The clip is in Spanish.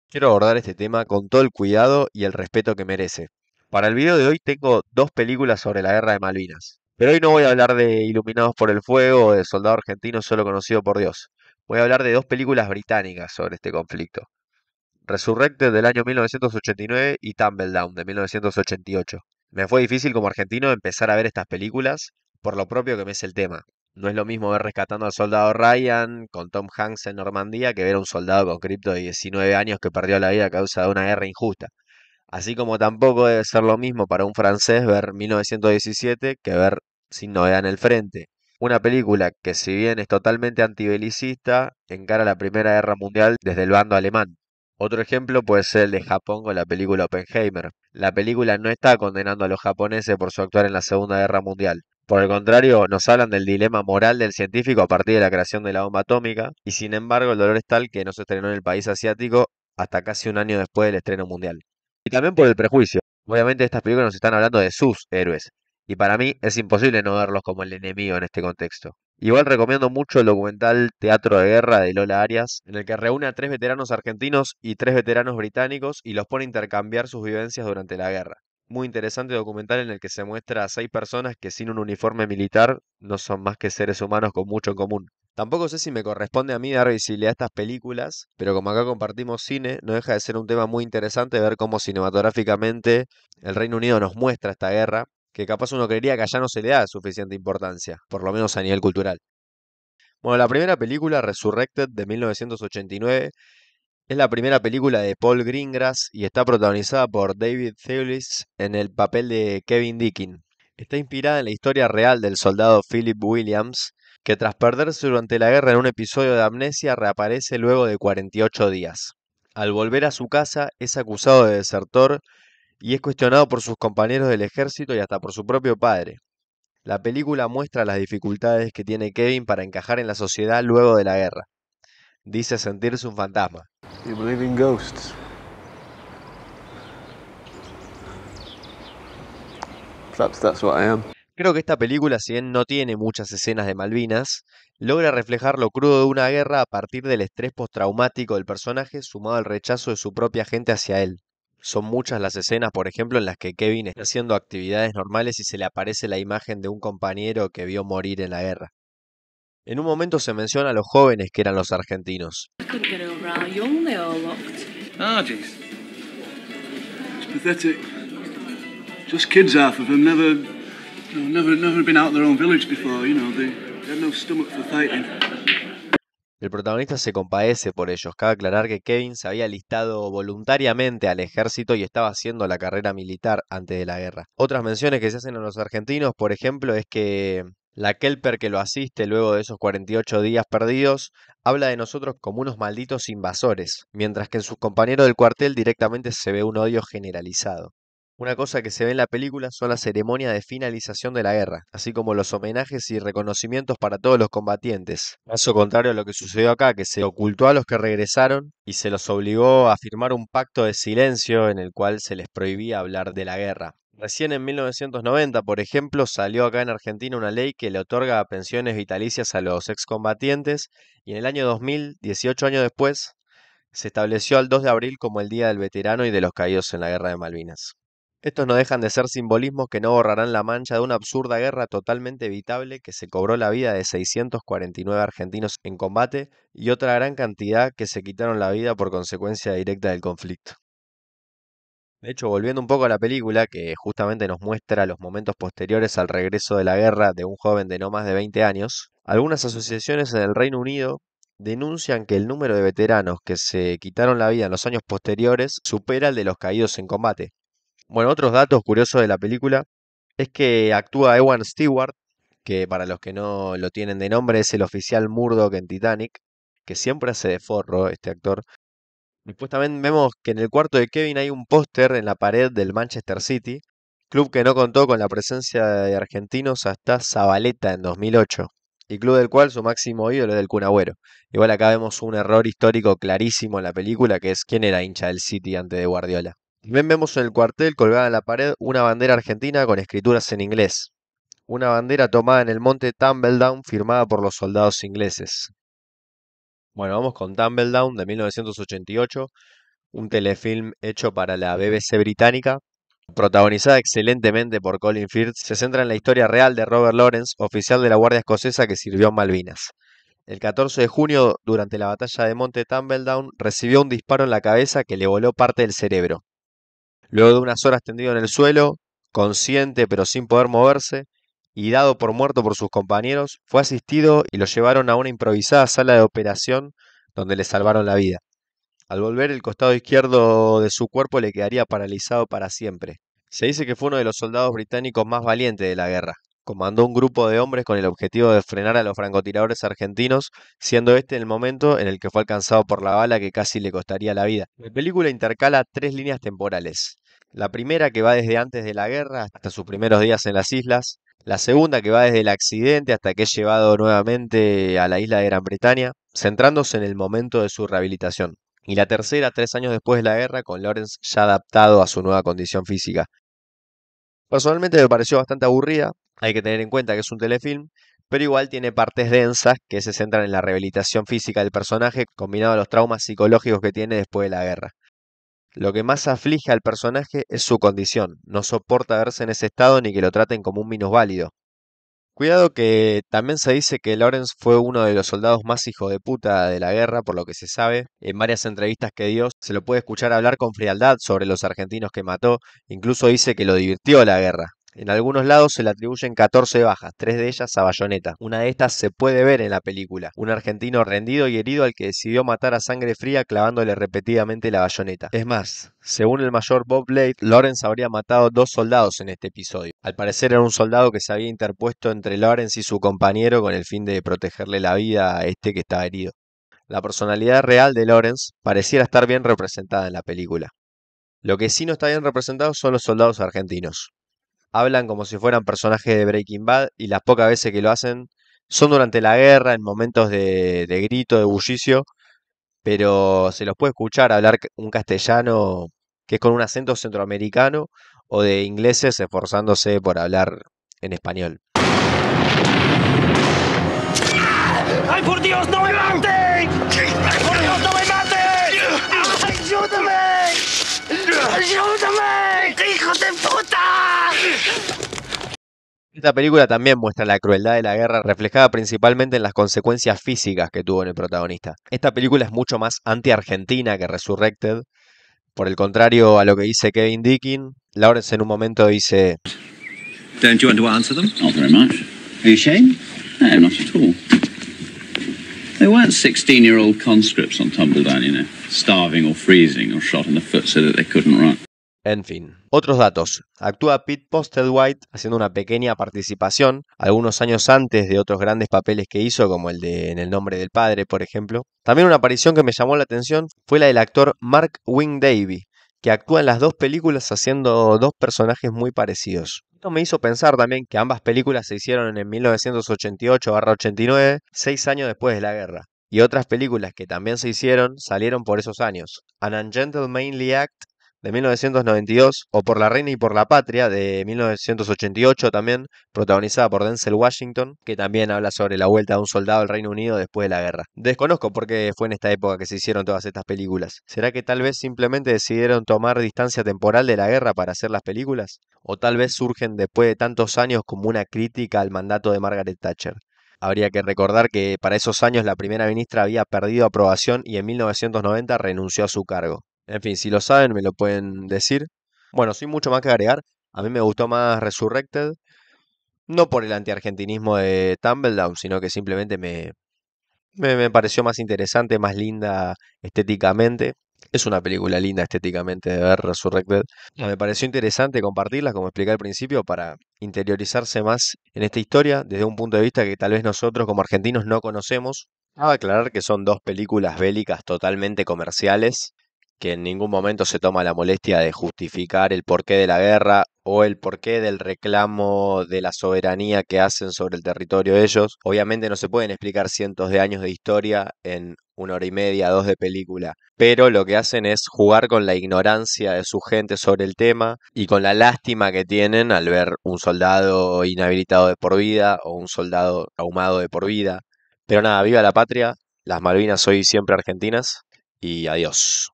Quiero abordar este tema con todo el cuidado y el respeto que merece. Para el video de hoy tengo dos películas sobre la guerra de Malvinas. Pero hoy no voy a hablar de Iluminados por el Fuego o de Soldado Argentino solo conocido por Dios. Voy a hablar de dos películas británicas sobre este conflicto. Resurrected del año 1989 y Tumbledown de 1988. Me fue difícil como argentino empezar a ver estas películas por lo propio que me es el tema. No es lo mismo ver Rescatando al Soldado Ryan con Tom Hanks en Normandía que ver a un soldado con cripto de 19 años que perdió la vida a causa de una guerra injusta. Así como tampoco debe ser lo mismo para un francés ver 1917 que ver Sin Novedad en el Frente. Una película que si bien es totalmente antibelicista, encara la Primera Guerra Mundial desde el bando alemán. Otro ejemplo puede ser el de Japón con la película Oppenheimer. La película no está condenando a los japoneses por su actuar en la Segunda Guerra Mundial. Por el contrario, nos hablan del dilema moral del científico a partir de la creación de la bomba atómica, y sin embargo el dolor es tal que no se estrenó en el país asiático hasta casi un año después del estreno mundial. Y también por el prejuicio. Obviamente estas películas nos están hablando de sus héroes. Y para mí es imposible no verlos como el enemigo en este contexto. Igual recomiendo mucho el documental Teatro de Guerra de Lola Arias, en el que reúne a tres veteranos argentinos y tres veteranos británicos y los pone a intercambiar sus vivencias durante la guerra. Muy interesante documental en el que se muestra a seis personas que sin un uniforme militar no son más que seres humanos con mucho en común. Tampoco sé si me corresponde a mí dar visibilidad a estas películas, pero como acá compartimos cine, no deja de ser un tema muy interesante ver cómo cinematográficamente el Reino Unido nos muestra esta guerra, que capaz uno creería que allá no se le da suficiente importancia, por lo menos a nivel cultural. Bueno, la primera película, Resurrected, de 1989, es la primera película de Paul Greengrass y está protagonizada por David Thewlis en el papel de Kevin Deakin. Está inspirada en la historia real del soldado Philip Williams, que tras perderse durante la guerra en un episodio de amnesia reaparece luego de 48 días. Al volver a su casa es acusado de desertor y es cuestionado por sus compañeros del ejército y hasta por su propio padre. La película muestra las dificultades que tiene Kevin para encajar en la sociedad luego de la guerra. Dice sentirse un fantasma. You believe in ghosts? Perhaps that's what I am. Creo que esta película, si bien no tiene muchas escenas de Malvinas, logra reflejar lo crudo de una guerra a partir del estrés postraumático del personaje sumado al rechazo de su propia gente hacia él. Son muchas las escenas, por ejemplo, en las que Kevin está haciendo actividades normales y se le aparece la imagen de un compañero que vio morir en la guerra. En un momento se menciona a los jóvenes que eran los argentinos. Couldn't get over how young they all looked. Ah, jeez. It's pathetic. Just kids, half of them, never been out of their own village before, they had no stomach for fighting. El protagonista se compadece por ellos. Cabe aclarar que Kevin se había alistado voluntariamente al ejército y estaba haciendo la carrera militar antes de la guerra. Otras menciones que se hacen a los argentinos, por ejemplo, es que la Kelper que lo asiste luego de esos 48 días perdidos habla de nosotros como unos malditos invasores, mientras que en sus compañeros del cuartel directamente se ve un odio generalizado. Una cosa que se ve en la película son las ceremonias de finalización de la guerra, así como los homenajes y reconocimientos para todos los combatientes. Caso contrario a lo que sucedió acá, que se ocultó a los que regresaron y se los obligó a firmar un pacto de silencio en el cual se les prohibía hablar de la guerra. Recién en 1990, por ejemplo, salió acá en Argentina una ley que le otorga pensiones vitalicias a los excombatientes y en el año 2000, 18 años después, se estableció al 2 de abril como el Día del Veterano y de los Caídos en la Guerra de Malvinas. Estos no dejan de ser simbolismos que no borrarán la mancha de una absurda guerra totalmente evitable que se cobró la vida de 649 argentinos en combate y otra gran cantidad que se quitaron la vida por consecuencia directa del conflicto. De hecho, volviendo un poco a la película, que justamente nos muestra los momentos posteriores al regreso de la guerra de un joven de no más de 20 años, algunas asociaciones en el Reino Unido denuncian que el número de veteranos que se quitaron la vida en los años posteriores supera el de los caídos en combate. Bueno, otros datos curiosos de la película es que actúa Ewan Stewart, que para los que no lo tienen de nombre es el oficial Murdoch en Titanic, que siempre hace de forro este actor. Después también vemos que en el cuarto de Kevin hay un póster en la pared del Manchester City, club que no contó con la presencia de argentinos hasta Zabaleta en 2008, y club del cual su máximo ídolo es el Kun Agüero. Igual acá vemos un error histórico clarísimo en la película, que es quién era hincha del City antes de Guardiola. También vemos en el cuartel colgada en la pared una bandera argentina con escrituras en inglés. Una bandera tomada en el monte Tumbledown firmada por los soldados ingleses. Bueno, vamos con Tumbledown de 1988. un telefilm hecho para la BBC británica, protagonizada excelentemente por Colin Firth. Se centra en la historia real de Robert Lawrence, oficial de la Guardia Escocesa que sirvió en Malvinas. El 14 de junio, durante la batalla de Monte Tumbledown, recibió un disparo en la cabeza que le voló parte del cerebro. Luego de unas horas tendido en el suelo, consciente pero sin poder moverse, y dado por muerto por sus compañeros, fue asistido y lo llevaron a una improvisada sala de operación donde le salvaron la vida. Al volver, el costado izquierdo de su cuerpo le quedaría paralizado para siempre. Se dice que fue uno de los soldados británicos más valientes de la guerra. Comandó un grupo de hombres con el objetivo de frenar a los francotiradores argentinos, siendo este el momento en el que fue alcanzado por la bala que casi le costaría la vida. La película intercala tres líneas temporales. La primera, que va desde antes de la guerra hasta sus primeros días en las islas. La segunda, que va desde el accidente hasta que es llevado nuevamente a la isla de Gran Bretaña, centrándose en el momento de su rehabilitación. Y la tercera, 3 años después de la guerra, con Lawrence ya adaptado a su nueva condición física. Personalmente me pareció bastante aburrida, hay que tener en cuenta que es un telefilm, pero igual tiene partes densas que se centran en la rehabilitación física del personaje, combinado a los traumas psicológicos que tiene después de la guerra. Lo que más aflige al personaje es su condición, no soporta verse en ese estado ni que lo traten como un minusválido. Cuidado que también se dice que Lawrence fue uno de los soldados más hijo de puta de la guerra, por lo que se sabe. En varias entrevistas que dio, se lo puede escuchar hablar con frialdad sobre los argentinos que mató, incluso dice que lo divirtió la guerra. En algunos lados se le atribuyen 14 bajas, 3 de ellas a bayoneta. Una de estas se puede ver en la película, un argentino rendido y herido al que decidió matar a sangre fría clavándole repetidamente la bayoneta. Es más, según el mayor Bob Blade, Lawrence habría matado 2 soldados en este episodio. Al parecer era un soldado que se había interpuesto entre Lawrence y su compañero con el fin de protegerle la vida a este que estaba herido. La personalidad real de Lawrence pareciera estar bien representada en la película. Lo que sí no está bien representado son los soldados argentinos. Hablan como si fueran personajes de Breaking Bad y las pocas veces que lo hacen son durante la guerra, en momentos de grito, de bullicio, pero se los puede escuchar hablar un castellano que es con un acento centroamericano o de ingleses esforzándose por hablar en español. ¡Ay, por Dios, no me mate! ¡Ay, por Dios, no me mate! ¡Ayúdame! ¡Ayúdame! ¡Hijo de puta! Esta película también muestra la crueldad de la guerra reflejada principalmente en las consecuencias físicas que tuvo en el protagonista. Esta película es mucho más anti-argentina que Resurrected. Por el contrario a lo que dice Kevin Deakin, Lawrence en un momento dice: Don't you want to answer them? Not very much. Are you ashamed? No, not at all. They weren't 16-year-old conscripts on Tumbledown, you know, starving or freezing or shot in the foot so that they couldn't run. En fin, otros datos. Actúa Pete Postlethwaite haciendo una pequeña participación, algunos años antes de otros grandes papeles que hizo, como el de En el nombre del padre, por ejemplo. También una aparición que me llamó la atención fue la del actor Mark Wing-Davey, que actúa en las dos películas haciendo dos personajes muy parecidos. Esto me hizo pensar también que ambas películas se hicieron en 1988-89, 6 años después de la guerra. Y otras películas que también se hicieron salieron por esos años. An Ungentlemanly Act, de 1992, o Por la Reina y por la Patria, de 1988 también, protagonizada por Denzel Washington, que también habla sobre la vuelta de un soldado al Reino Unido después de la guerra. Desconozco por qué fue en esta época que se hicieron todas estas películas. ¿Será que tal vez simplemente decidieron tomar distancia temporal de la guerra para hacer las películas? ¿O tal vez surgen después de tantos años como una crítica al mandato de Margaret Thatcher? Habría que recordar que para esos años la primera ministra había perdido aprobación y en 1990 renunció a su cargo. En fin, si lo saben, me lo pueden decir. Bueno, sin mucho más que agregar, a mí me gustó más Resurrected, no por el antiargentinismo de Tumbledown, sino que simplemente me pareció más interesante, más linda estéticamente. Es una película linda estéticamente de ver Resurrected. Me pareció interesante compartirla, como expliqué al principio, para interiorizarse más en esta historia desde un punto de vista que tal vez nosotros como argentinos no conocemos. Cabe aclarar que son dos películas bélicas totalmente comerciales, que en ningún momento se toma la molestia de justificar el porqué de la guerra o el porqué del reclamo de la soberanía que hacen sobre el territorio de ellos. Obviamente no se pueden explicar cientos de años de historia en 1 hora y media, 2 de película, pero lo que hacen es jugar con la ignorancia de su gente sobre el tema y con la lástima que tienen al ver un soldado inhabilitado de por vida o un soldado ahumado de por vida. Pero nada, viva la patria, las Malvinas hoy y siempre argentinas y adiós.